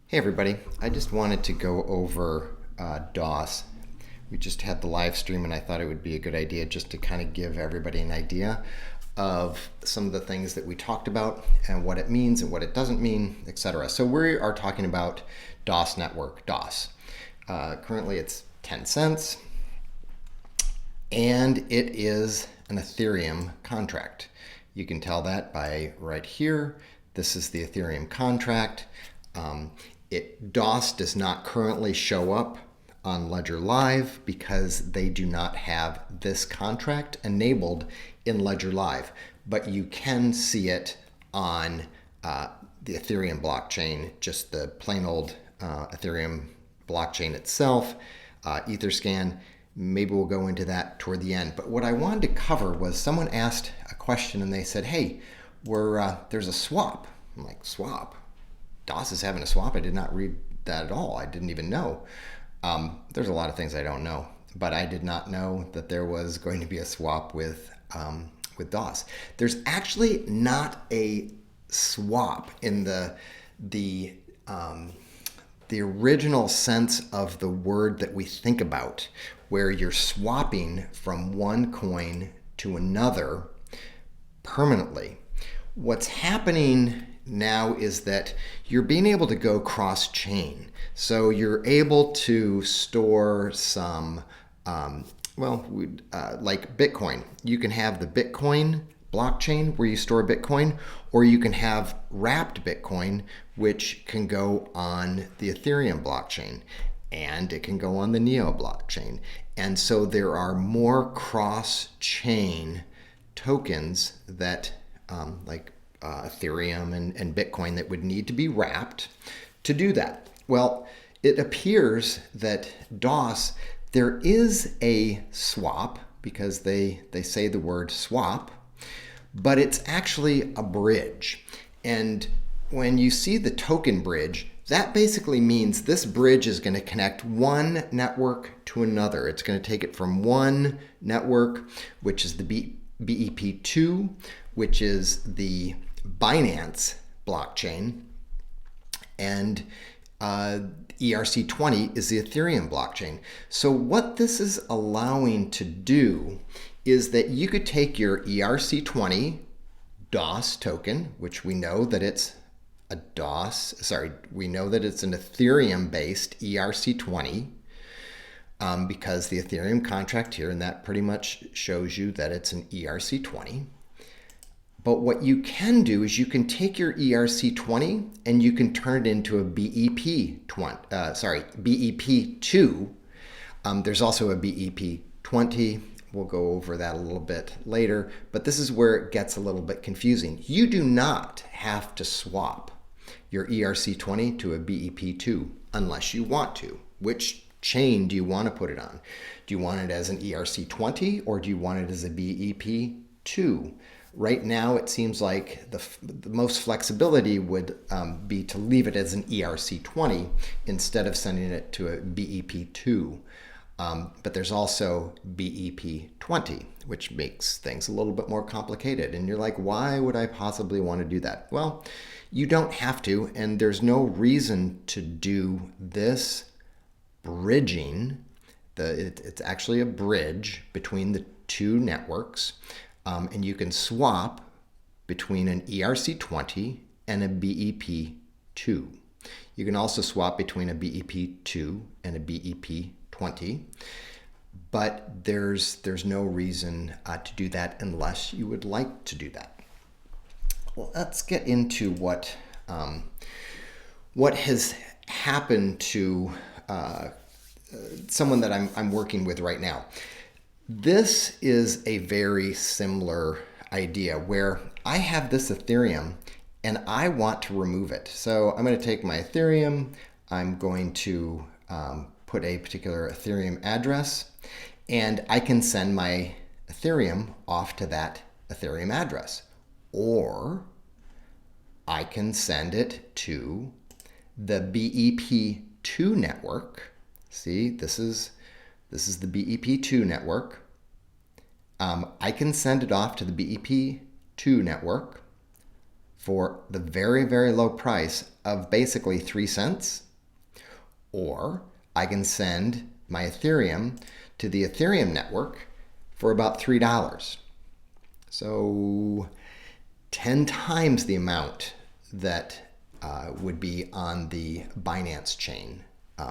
Hey everybody, I just wanted to go over DOS. We just had the live stream and I thought it would be a good idea just to kind of give everybody an idea of some of the things that we talked about and what it means and what it doesn't mean, etc. So we are talking about DOS network, DOS. Currently it's 10 cents and it is an Ethereum contract. You can tell that by right here. This is the Ethereum contract. DOS does not currently show up on Ledger Live because they do not have this contract enabled in Ledger Live, but you can see it on the Ethereum blockchain, just the plain old Ethereum blockchain itself, Etherscan. Maybe we'll go into that toward the end. But what I wanted to cover was someone asked a question and they said, hey, there's a swap. I'm like, swap? DOS is having a swap? I did not read that at all. I didn't even know. There's a lot of things I don't know, but I did not know that there was going to be a swap with DOS. There's actually not a swap in the original sense of the word that we think about, where you're swapping from one coin to another permanently. What's happening now is that you're being able to go cross-chain. So you're able to store some, like Bitcoin. You can have the Bitcoin blockchain where you store Bitcoin, or you can have wrapped Bitcoin, which can go on the Ethereum blockchain, and it can go on the Neo blockchain. And so there are more cross-chain tokens that, Ethereum and Bitcoin, that would need to be wrapped to do that. Well, it appears that DOS, there is a swap because they say the word swap, but it's actually a bridge. And when you see the token bridge, that basically means this bridge is going to connect one network to another. It's going to take it from one network, which is the BEP2, which is the Binance blockchain, and ERC20 is the Ethereum blockchain. So what this is allowing to do is that you could take your ERC20 DOS token, which we know that it's we know that it's an Ethereum-based ERC20 because the Ethereum contract here, and that pretty much shows you that it's an ERC20. But what you can do is you can take your ERC20 and you can turn it into a BEP2. There's also a BEP20. We'll go over that a little bit later, but this is where it gets a little bit confusing. You do not have to swap your ERC20 to a BEP2 unless you want to. Which chain do you want to put it on? Do you want it as an ERC20 or do you want it as a BEP2? Right now, it seems like the most flexibility would be to leave it as an ERC20 instead of sending it to a BEP2. But there's also BEP20, which makes things a little bit more complicated. And you're like, why would I possibly want to do that? Well, you don't have to, and there's no reason to do this bridging. It's actually a bridge between the two networks. And you can swap between an ERC20 and a BEP2. You can also swap between a BEP2 and a BEP20, but there's no reason to do that unless you would like to do that. Well, let's get into what has happened to someone that I'm working with right now. This is a very similar idea where I have this Ethereum and I want to remove it. So I'm going to take my Ethereum, I'm going to put a particular Ethereum address, and I can send my Ethereum off to that Ethereum address. Or I can send it to the BEP2 network. See, this is the BEP2 network. I can send it off to the BEP2 network for the very, very low price of basically 3 cents, or I can send my Ethereum to the Ethereum network for about $3. So 10 times the amount that would be on the Binance chain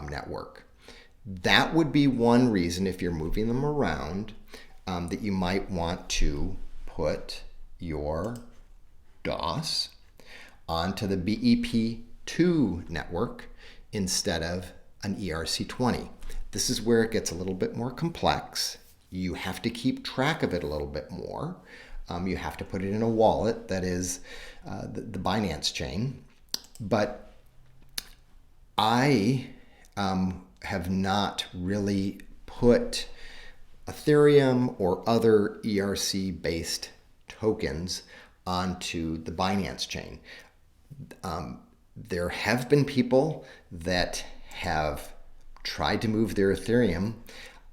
network. That would be one reason, if you're moving them around, that you might want to put your DOS onto the BEP2 network instead of an ERC20. This is where it gets a little bit more complex. You have to keep track of it a little bit more. You have to put it in a wallet that is the Binance chain. But I have not really put Ethereum or other ERC-based tokens onto the Binance chain. There have been people that have tried to move their Ethereum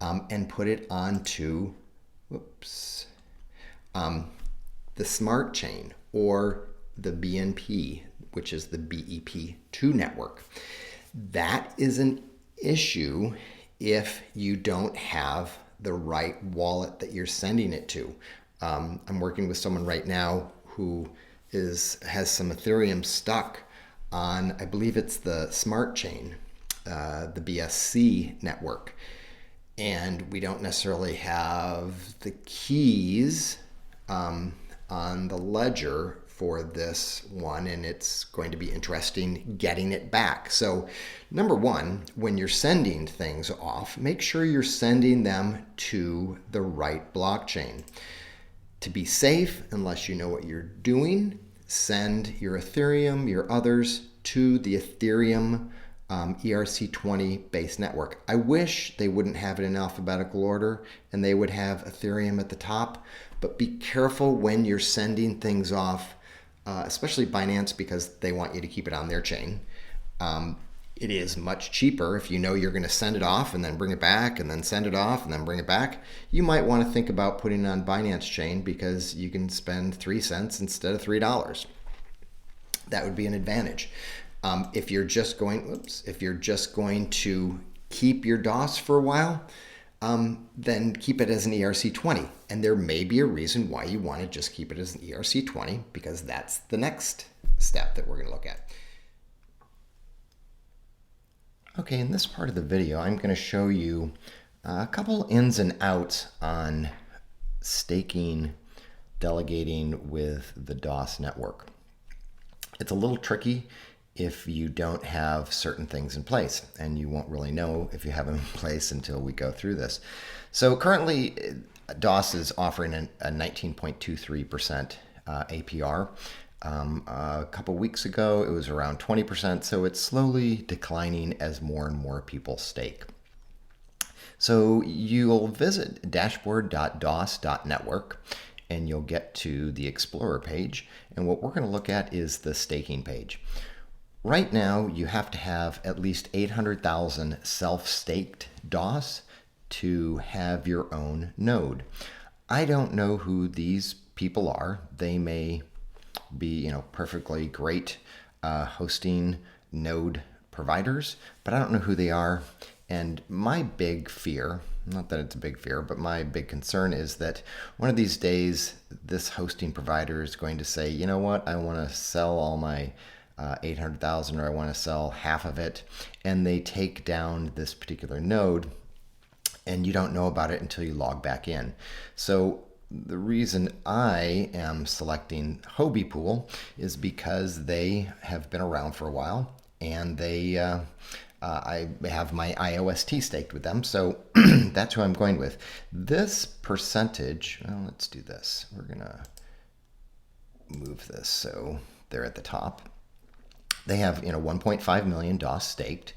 and put it onto, the Smart Chain or the BNP, which is the BEP2 network. That is an issue if you don't have the right wallet that you're sending it to. I'm working with someone right now who has some Ethereum stuck on, I believe it's the Smart Chain, the BSC network. And we don't necessarily have the keys on the ledger for this one, and it's going to be interesting getting it back. So number one, when you're sending things off, make sure you're sending them to the right blockchain. To be safe, unless you know what you're doing, send your Ethereum, your others, to the Ethereum ERC20 base network. I wish they wouldn't have it in alphabetical order and they would have Ethereum at the top, but be careful when you're sending things off, especially Binance, because they want you to keep it on their chain. It is much cheaper if you know you're going to send it off and then bring it back and then send it off and then bring it back. You might want to think about putting it on Binance chain because you can spend 3 cents instead of $3. That would be an advantage. If you're just going to keep your DOS for a while, then keep it as an ERC20. And there may be a reason why you want to just keep it as an ERC20, because that's the next step that we're going to look at. Okay, in this part of the video, I'm going to show you a couple ins and outs on staking, delegating with the DOS network. It's a little tricky if you don't have certain things in place, and you won't really know if you have them in place until we go through this. So currently, DOS is offering a 19.23% APR. A couple weeks ago, it was around 20%, so it's slowly declining as more and more people stake. So you'll visit dashboard.dos.network, and you'll get to the Explorer page, and what we're going to look at is the staking page. Right now, you have to have at least 800,000 self-staked DOS to have your own node. I don't know who these people are. They may be, perfectly great hosting node providers, but I don't know who they are. And my big fear, not that it's a big fear, but my big concern is that one of these days, this hosting provider is going to say, you know what, I want to sell all my 800,000, or I want to sell half of it, and they take down this particular node, and you don't know about it until you log back in. So the reason I am selecting Hobby Pool is because they have been around for a while, and they I have my IOST staked with them, so that's who I'm going with. This percentage, well, let's do this. We're gonna move this so they're at the top. They have 1.5 million DOS staked.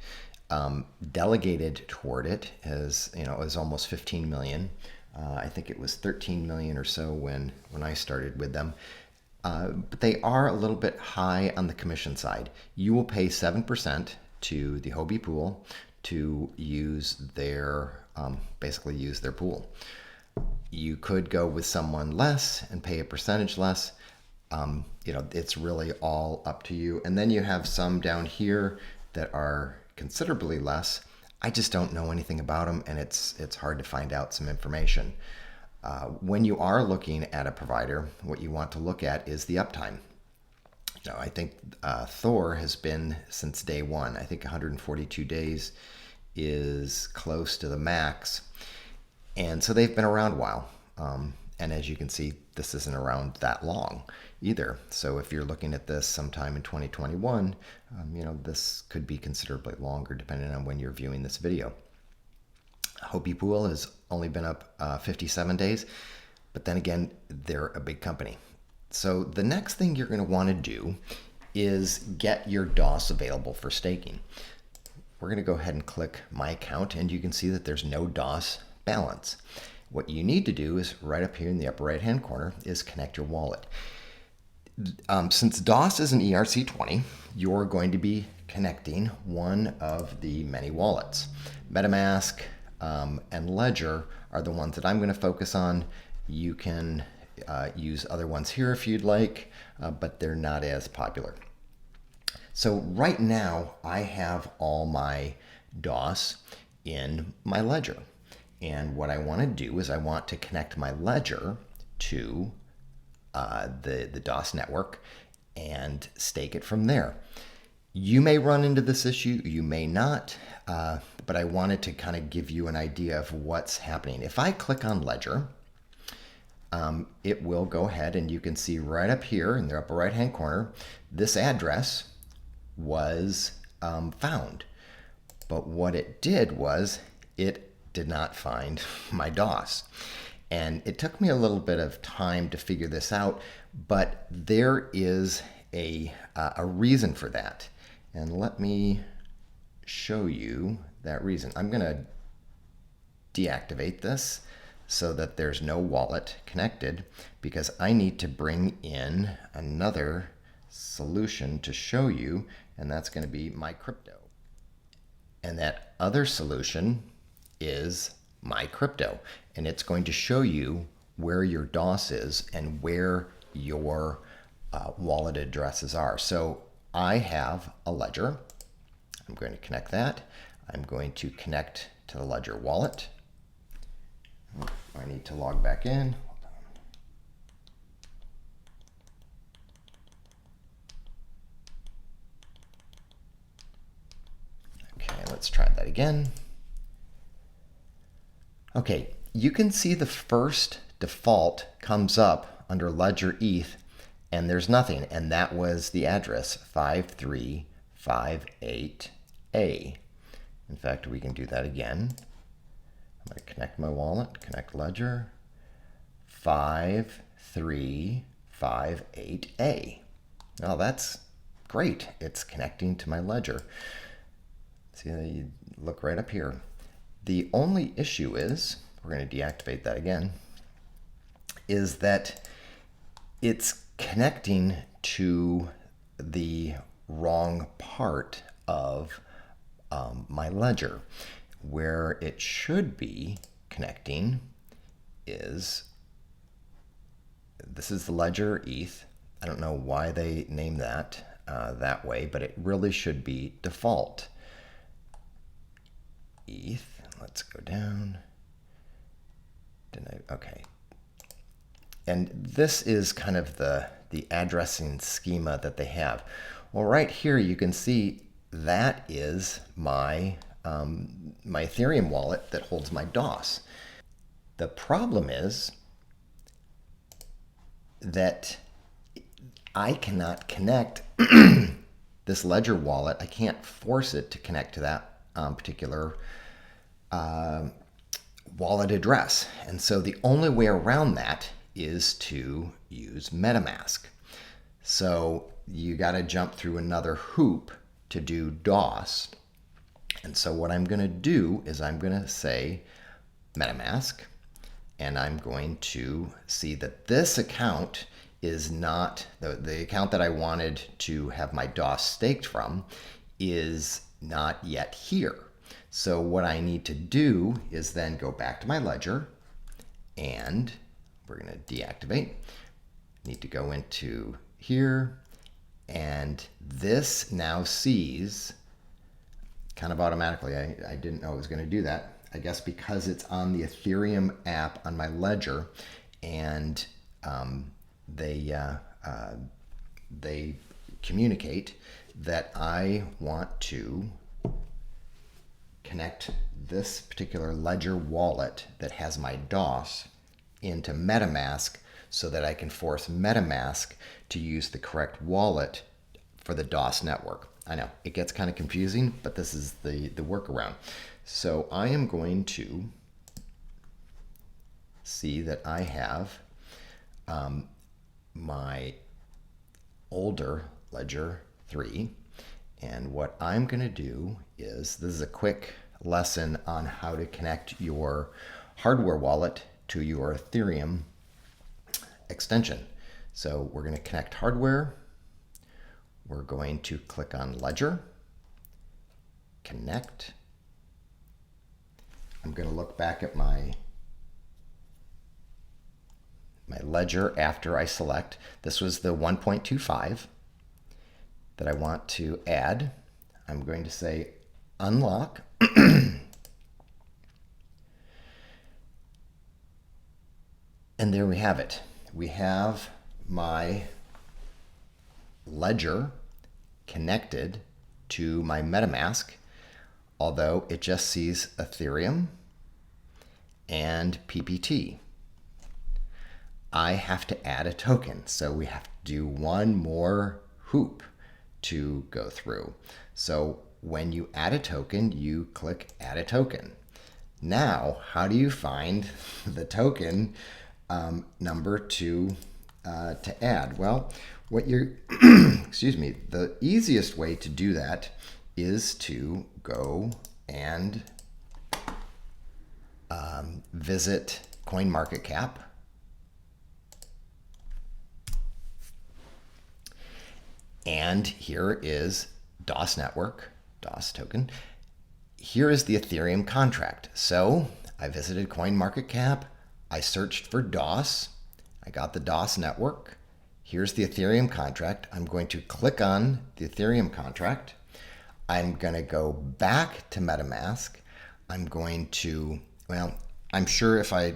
Delegated toward it is almost 15 million. I think it was 13 million or so when I started with them. But they are a little bit high on the commission side. You will pay 7% to the Hobby Pool to use their basically use their pool. You could go with someone less and pay a percentage less. It's really all up to you. And then you have some down here that are considerably less. I just don't know anything about them, and it's hard to find out some information. When you are looking at a provider, what you want to look at is the uptime. I think Thor has been since day one. I think 142 days is close to the max. And so they've been around a while. And as you can see, this isn't around that long either. So if you're looking at this sometime in 2021, this could be considerably longer depending on when you're viewing this video. Hopi Pool has only been up 57 days, but then again, they're a big company. So the next thing you're going to want to do is get your DOS available for staking. We're going to go ahead and click My Account, and you can see that there's no DOS balance. What you need to do is right up here in the upper right hand corner is connect your wallet. Since DOS is an ERC20, you're going to be connecting one of the many wallets. Metamask and Ledger are the ones that I'm going to focus on. You can use other ones here if you'd like, but they're not as popular. So right now I have all my DOS in my Ledger. And what I want to do is I want to connect my Ledger to the DOS network and stake it from there. You may run into this issue, you may not, but I wanted to kind of give you an idea of what's happening. If I click on Ledger, it will go ahead and you can see right up here in the upper right hand corner, this address was found. But what it did was it did not find my DOS. And it took me a little bit of time to figure this out, but there is a reason for that. And let me show you that reason. I'm going to deactivate this so that there's no wallet connected, because I need to bring in another solution to show you, and that's going to be my crypto. And that other solution is my crypto, and it's going to show you where your DOS is and where your wallet addresses are. So I have a Ledger. I'm going to connect that. I'm going to connect to the Ledger wallet. I need to log back in. Okay, let's try that again. Okay, you can see the first default comes up under Ledger ETH, and there's nothing, and that was the address 5358A. In fact, we can do that again. I'm going to connect my wallet, connect Ledger, 5358A. Now that's great. It's connecting to my Ledger. See, you look right up here. The only issue is, we're going to deactivate that again, is that it's connecting to the wrong part of my Ledger. Where it should be connecting is, this is the Ledger ETH. I don't know why they named that that way, but it really should be default ETH. Let's go down. Okay. And this is kind of the addressing schema that they have. Well, right here you can see that is my my Ethereum wallet that holds my DOS. The problem is that I cannot connect this Ledger wallet. I can't force it to connect to that particular wallet address. And so the only way around that is to use Metamask. So you got to jump through another hoop to do DOS. And so what I'm going to do is I'm going to say Metamask, and I'm going to see that this account is not, the account that I wanted to have my DOS staked from is not yet here. So what I need to do is then go back to my Ledger, and we're going to deactivate. need to go into here, and this now sees kind of automatically. I didn't know it was going to do that. I guess because it's on the Ethereum app on my ledger, and they communicate that I want to connect this particular ledger wallet that has my DOS into Metamask so that I can force Metamask to use the correct wallet for the DOS network. I know it gets kind of confusing, but this is the workaround. So I am going to see that I have my older Ledger 3. And what I'm going to do is, this is a quick lesson on how to connect your hardware wallet to your Ethereum extension. So we're going to connect hardware. We're going to click on Ledger, connect. I'm going to look back at my ledger after I select. This was the 1.25 that I want to add. I'm going to say unlock. And there we have it. We have my ledger connected to my Metamask, although it just sees Ethereum and PPT. I have to add a token, so we have to do one more hoop to go through. So when you add a token, you click add a token. Now, how do you find the token number to add? Well, what you're, excuse me, the easiest way to do that is to go and visit CoinMarketCap. And here is DOS network, DOS token. Here is the Ethereum contract. So I visited CoinMarketCap. I searched for DOS. I got the DOS network. Here's the Ethereum contract. I'm going to click on the Ethereum contract. I'm going to go back to MetaMask. I'm going to, well, I'm sure if I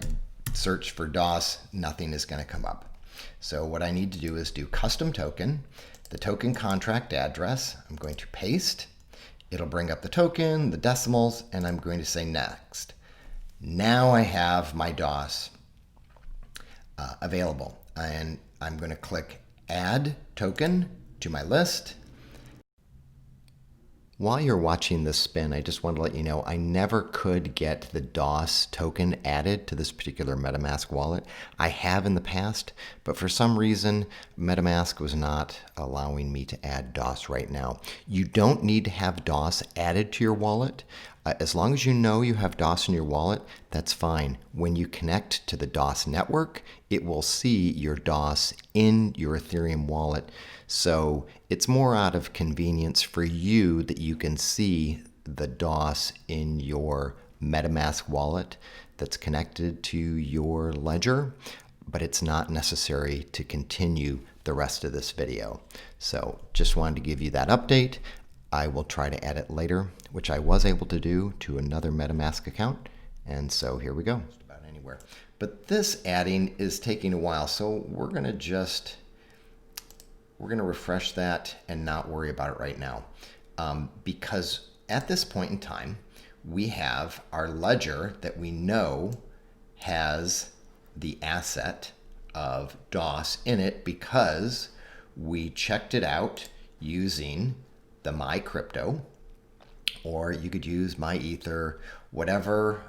search for DOS, nothing is going to come up. So what I need to do is do custom token, the token contract address. I'm going to paste. It'll bring up the token, the decimals, and I'm going to say next. Now I have my DOS available, and I'm going to click add token to my list. While you're watching this spin, I just want to let you know I never could get the DOS token added to this particular MetaMask wallet. I have in the past, but for some reason, MetaMask was not allowing me to add DOS right now. You don't need to have DOS added to your wallet. As long as you know you have DOS in your wallet, that's fine. When you connect to the DOS network, it will see your DOS in your Ethereum wallet. So it's more out of convenience for you that you can see the DOS in your MetaMask wallet that's connected to your ledger, but it's not necessary to continue the rest of this video. So just wanted to give you that update. I will try to add it later, which I was able to do to another MetaMask account. And so here we go. Just about anywhere. But this adding is taking a while, so we're going to refresh that and not worry about it right now. Because at this point in time, we have our ledger that we know has the asset of DOS in it because we checked it out using the MyCrypto, or you could use MyEther, whatever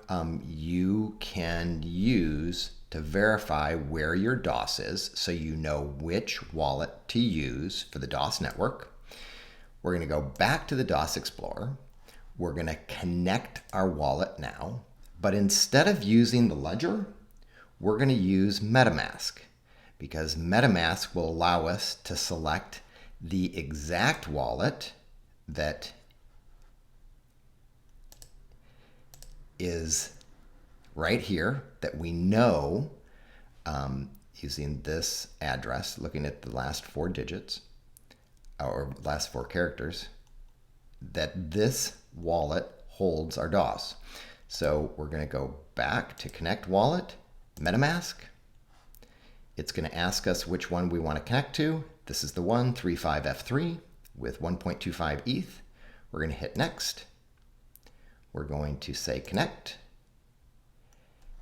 you can use to verify where your DOS is so you know which wallet to use for the DOS network. We're going to go back to the DOS Explorer. We're going to connect our wallet now, but instead of using the ledger, we're going to use MetaMask because MetaMask will allow us to select the exact wallet that is right here that we know using this address, looking at the last 4 digits or last 4 characters, that this wallet holds our DOS. So we're going to go back to Connect Wallet, Metamask. It's going to ask us which one we want to connect to. This is the one, 35F3 with 1.25 ETH. We're going to hit Next. We're going to say Connect.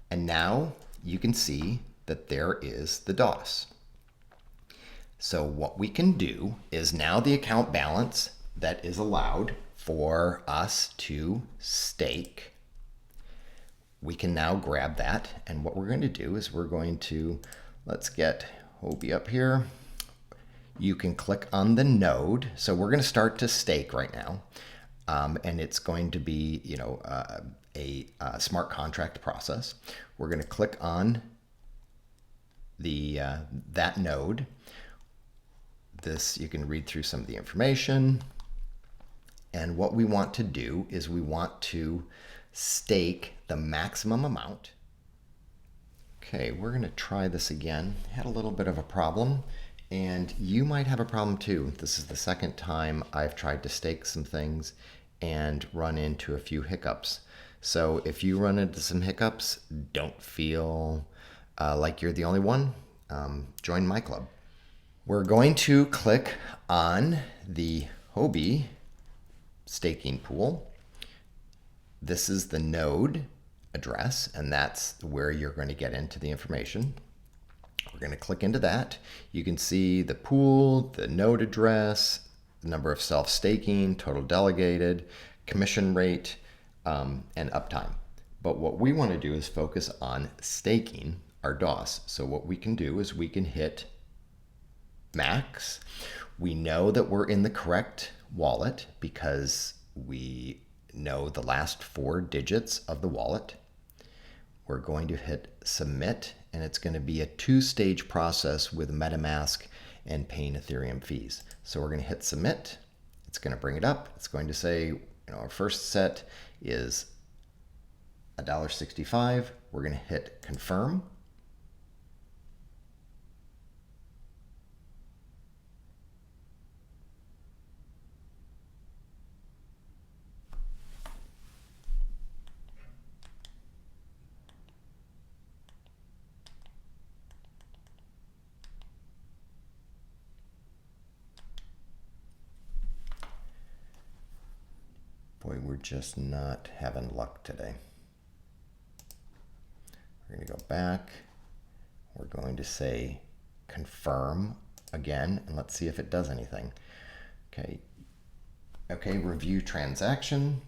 And now you can see that there is the DOS. So what we can do is now the account balance that is allowed for us to stake, we can now grab that. And what we're going to do is we're going to, let's get Hobie up here. You can click on the node. So we're going to start to stake right now. And it's going to be, a smart contract process. We're going to click on the that node. This, you can read through some of the information. And what we want to do is we want to stake the maximum amount. Okay, we're going to try this again. Had a little bit of a problem, and you might have a problem too. This is the second time I've tried to stake some things and run into a few hiccups. So if you run into some hiccups, don't feel like you're the only one. Join my club. We're going to click on the Hobie staking pool. This is the node address, and that's where you're going to get into the information. We're going to click into that. You can see the pool, the node address, the number of self-staking, total delegated, commission rate, and uptime. But what we want to do is focus on staking our DOS. So what we can do is we can hit max. We know that we're in the correct wallet because we know the last 4 digits of the wallet. We're going to hit submit, and it's going to be a 2-stage process with MetaMask and paying Ethereum fees. So we're going to hit submit. It's going to bring it up. It's going to say, our first set is $1.65. We're going to hit confirm. Boy, we're just not having luck today. We're going to go back. We're going to say confirm again, and let's see if it does anything. Okay, review transaction.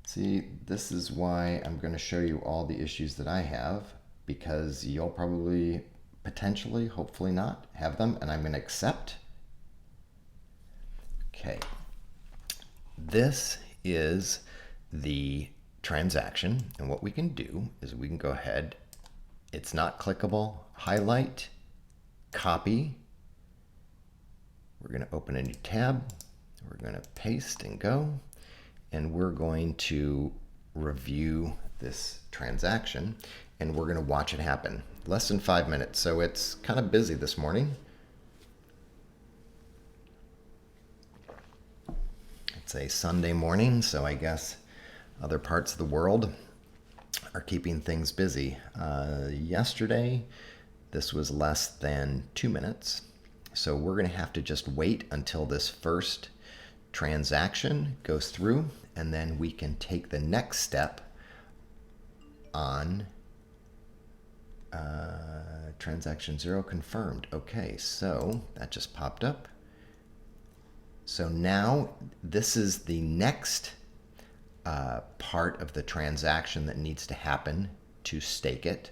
See, this is why I'm going to show you all the issues that I have, because you'll probably, potentially, hopefully not, have them, and I'm going to accept. Okay, this is the transaction, and what we can do is we can go ahead, it's not clickable, highlight, copy, we're going to open a new tab, we're going to paste and go, and we're going to review this transaction, and we're going to watch it happen. Less than 5 minutes, so it's kind of busy this morning. It's a Sunday morning, so I guess other parts of the world are keeping things busy. Yesterday, this was less than 2 minutes, so we're going to have to just wait until this first transaction goes through, and then we can take the next step on transaction 0 confirmed. Okay, so that just popped up. So now this is the next part of the transaction that needs to happen to stake it.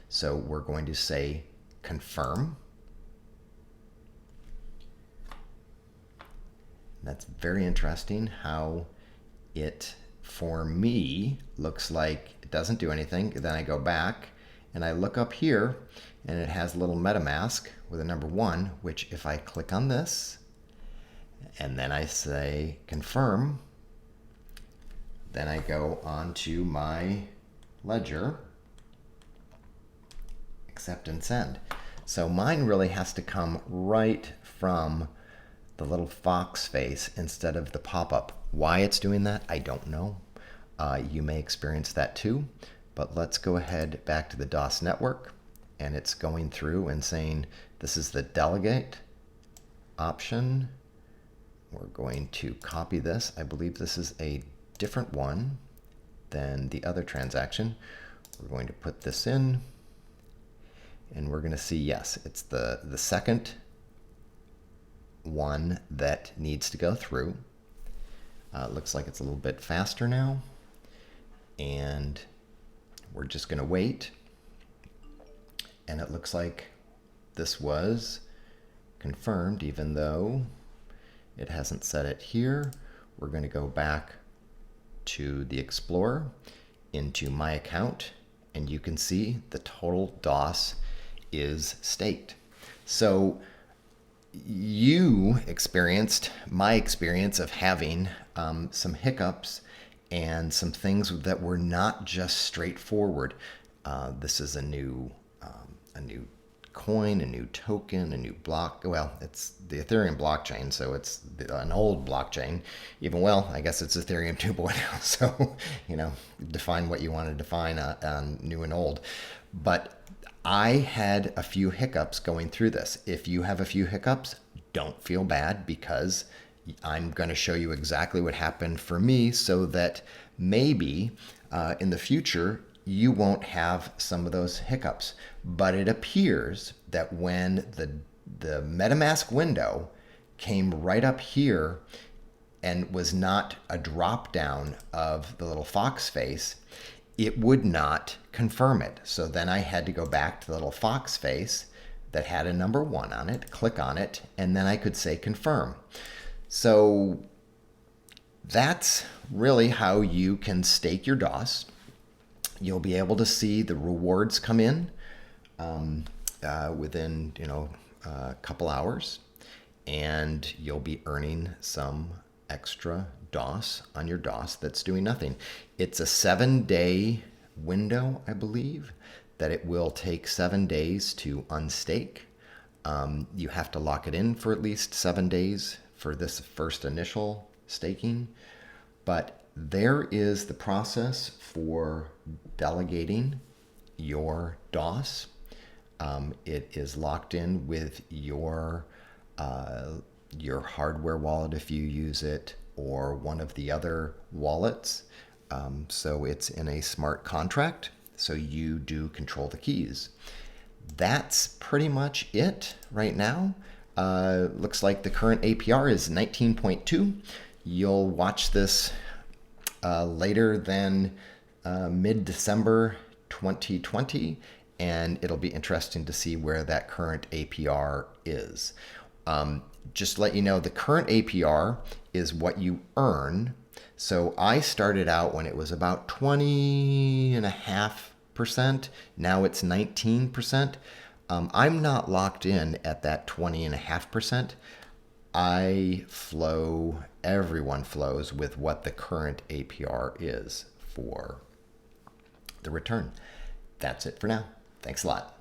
So we're going to say confirm. That's very interesting how it, for me, looks like it doesn't do anything. Then I go back and I look up here and it has a little MetaMask with a number 1, which if I click on this, and then I say confirm, then I go on to my ledger, accept and send. So mine really has to come right from the little fox face instead of the pop-up. Why it's doing that, I don't know. You may experience that too, but let's go ahead back to the DOS network, and it's going through and saying this is the delegate option. We're going to copy this. I believe this is a different one than the other transaction. We're going to put this in, and we're going to see, yes, it's the second one that needs to go through. It looks like it's a little bit faster now, and we're just going to wait. And it looks like this was confirmed, even though it hasn't set it here. We're going to go back to the Explorer, into My Account, and you can see the total DOS is staked. So you experienced my experience of having some hiccups and some things that were not just straightforward. This is a new coin, a new token, a new block. Well, it's the Ethereum blockchain, so it's an old blockchain. Even, well, I guess it's Ethereum 2.0. So, define what you want to define on new and old. But I had a few hiccups going through this. If you have a few hiccups, don't feel bad, because I'm going to show you exactly what happened for me, so that maybe in the future you won't have some of those hiccups. But it appears that when the Metamask window came right up here and was not a drop down of the little fox face, it would not confirm it. So then I had to go back to the little fox face that had a number 1 on it, click on it, and then I could say confirm. So that's really how you can stake your DOS. You'll be able to see the rewards come in within a couple hours, and you'll be earning some extra DOS on your DOS that's doing nothing. It's a 7-day window, I believe, that it will take 7 days to unstake. You have to lock it in for at least 7 days for this first initial staking. But there is the process for delegating your DOS. It is locked in with your hardware wallet if you use it, or one of the other wallets. So it's in a smart contract, so you do control the keys. That's pretty much it right now. Looks like the current APR is 19.2. You'll watch this later than mid-December 2020, and it'll be interesting to see where that current APR is. Just to let you know, the current APR is what you earn. So I started out when it was about 20.5%. Now it's 19%. I'm not locked in at that 20.5%. Everyone flows with what the current APR is for the return. That's it for now. Thanks a lot.